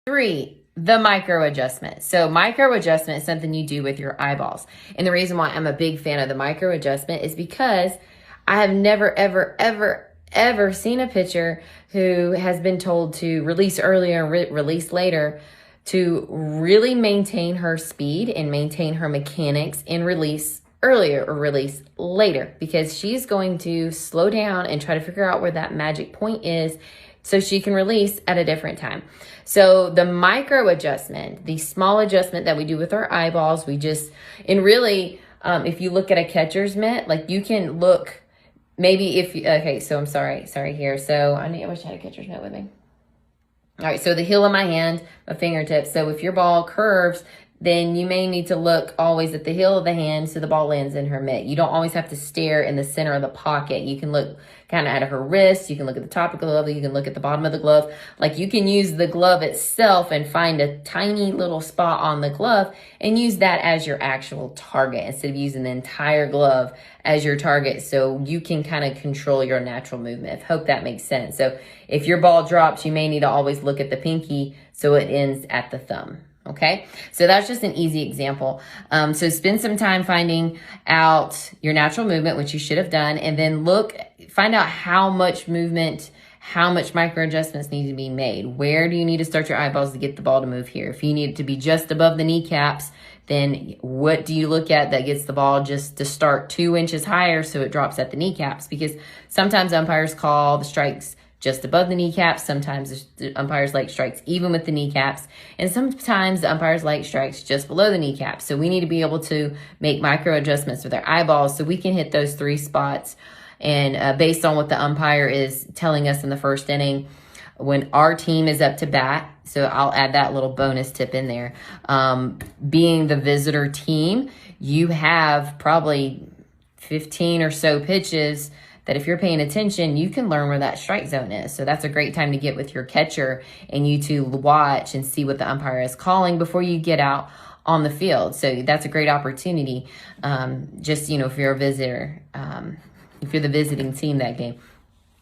3, the micro adjustment. So micro adjustment is something you do with your eyeballs. And the reason why I'm a big fan of the micro adjustment is because I have never, ever seen a pitcher who has been told to release earlier and release later to really maintain her speed and maintain her mechanics and release earlier or release later, because she's going to slow down and try to figure out where that magic point is so she can release at a different time. So the micro adjustment, the small adjustment that we do with our eyeballs, if you look at a catcher's mitt, like you can look, so I'm sorry here. So I wish I had a catcher's mitt with me. All right, so the heel of my hand, my fingertips. So if your ball curves, then you may need to look always at the heel of the hand so the ball lands in her mitt. You don't always have to stare in the center of the pocket. You can look kind of at her wrist. You can look at the top of the glove. You can look at the bottom of the glove. Like you can use the glove itself and find a tiny little spot on the glove and use that as your actual target instead of using the entire glove as your target, so you can kind of control your natural movement. I hope that makes sense. So if your ball drops, you may need to always look at the pinky so it ends at the thumb. Okay, so that's just an easy example. So spend some time finding out your natural movement, which you should have done, and then find out how much movement, how much micro adjustments need to be made. Where do you need to start your eyeballs to get the ball to move here? If you need it to be just above the kneecaps, then what do you look at that gets the ball just to start 2 inches higher so it drops at the kneecaps? Because sometimes umpires call the strikes just above the kneecaps. Sometimes the umpires like strikes even with the kneecaps. And sometimes the umpires like strikes just below the kneecaps. So we need to be able to make micro adjustments with our eyeballs so we can hit those 3 spots. And based on what the umpire is telling us in the first inning, when our team is up to bat, so I'll add that little bonus tip in there. Being the visitor team, you have probably 15 or so pitches that if you're paying attention, you can learn where that strike zone is. So that's a great time to get with your catcher and you to watch and see what the umpire is calling before you get out on the field. So that's a great opportunity. If you're a visitor, if you're the visiting team that game.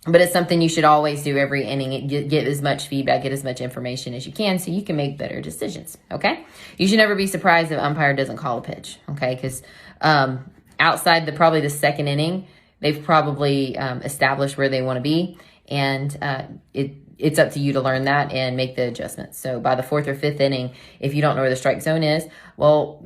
But it's something you should always do every inning. Get as much feedback, get as much information as you can so you can make better decisions, okay? You should never be surprised if an umpire doesn't call a pitch, okay? Because outside probably the second inning, they've probably established where they want to be, and it's up to you to learn that and make the adjustments. So by the 4th or 5th inning, if you don't know where the strike zone is, well,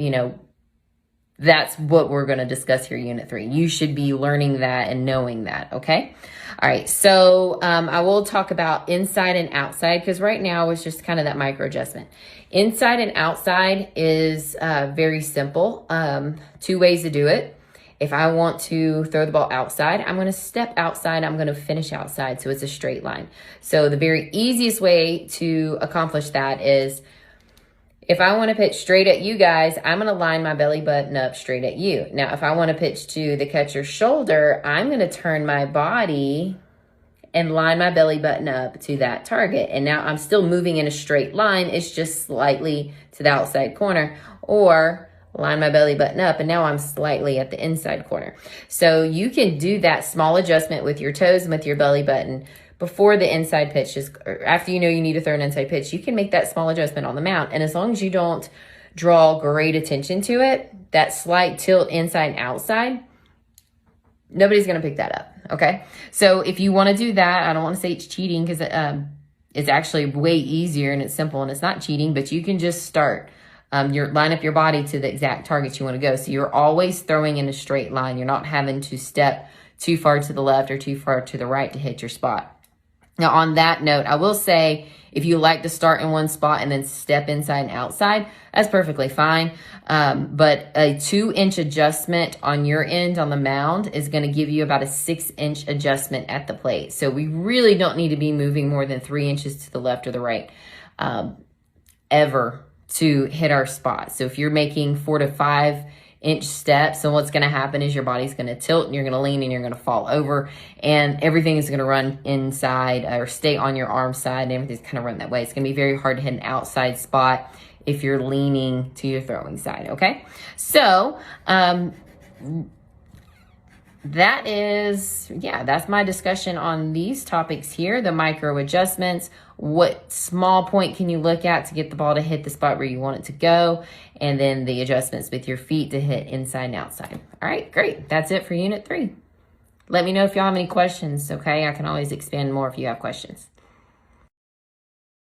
that's what we're going to discuss here, Unit 3. You should be learning that and knowing that, okay? All right, so I will talk about inside and outside because right now it's just kind of that micro adjustment. Inside and outside is very simple. 2 ways to do it. If I want to throw the ball outside, I'm going to step outside. I'm going to finish outside, so it's a straight line. So the very easiest way to accomplish that is if I want to pitch straight at you guys, I'm going to line my belly button up straight at you. Now, if I want to pitch to the catcher's shoulder, I'm going to turn my body and line my belly button up to that target. And now I'm still moving in a straight line. It's just slightly to the outside corner, or line my belly button up and now I'm slightly at the inside corner. So you can do that small adjustment with your toes and with your belly button before the inside pitch is, or after you know you need to throw an inside pitch. You can make that small adjustment on the mound, and as long as you don't draw great attention to it, that slight tilt inside and outside, nobody's going to pick that up, okay? So if you want to do that, I don't want to say it's cheating because it's actually way easier and it's simple and it's not cheating, but you can just start. Line up your body to the exact targets you want to go. So you're always throwing in a straight line. You're not having to step too far to the left or too far to the right to hit your spot. Now, on that note, I will say if you like to start in one spot and then step inside and outside, that's perfectly fine. But a 2-inch adjustment on your end on the mound is going to give you about a 6-inch adjustment at the plate. So we really don't need to be moving more than 3 inches to the left or the right ever to hit our spot. So if you're making 4 to 5 inch steps, so what's going to happen is your body's going to tilt and you're going to lean and you're going to fall over, and everything is going to run inside or stay on your arm side, and everything's kind of run that way. It's going to be very hard to hit an outside spot if you're leaning to your throwing side, okay? So that is, yeah, that's my discussion on these topics here. The micro adjustments. What small point can you look at to get the ball to hit the spot where you want it to go? And then the adjustments with your feet to hit inside and outside. All right, great. That's it for Unit 3. Let me know if y'all have any questions, okay? I can always expand more if you have questions.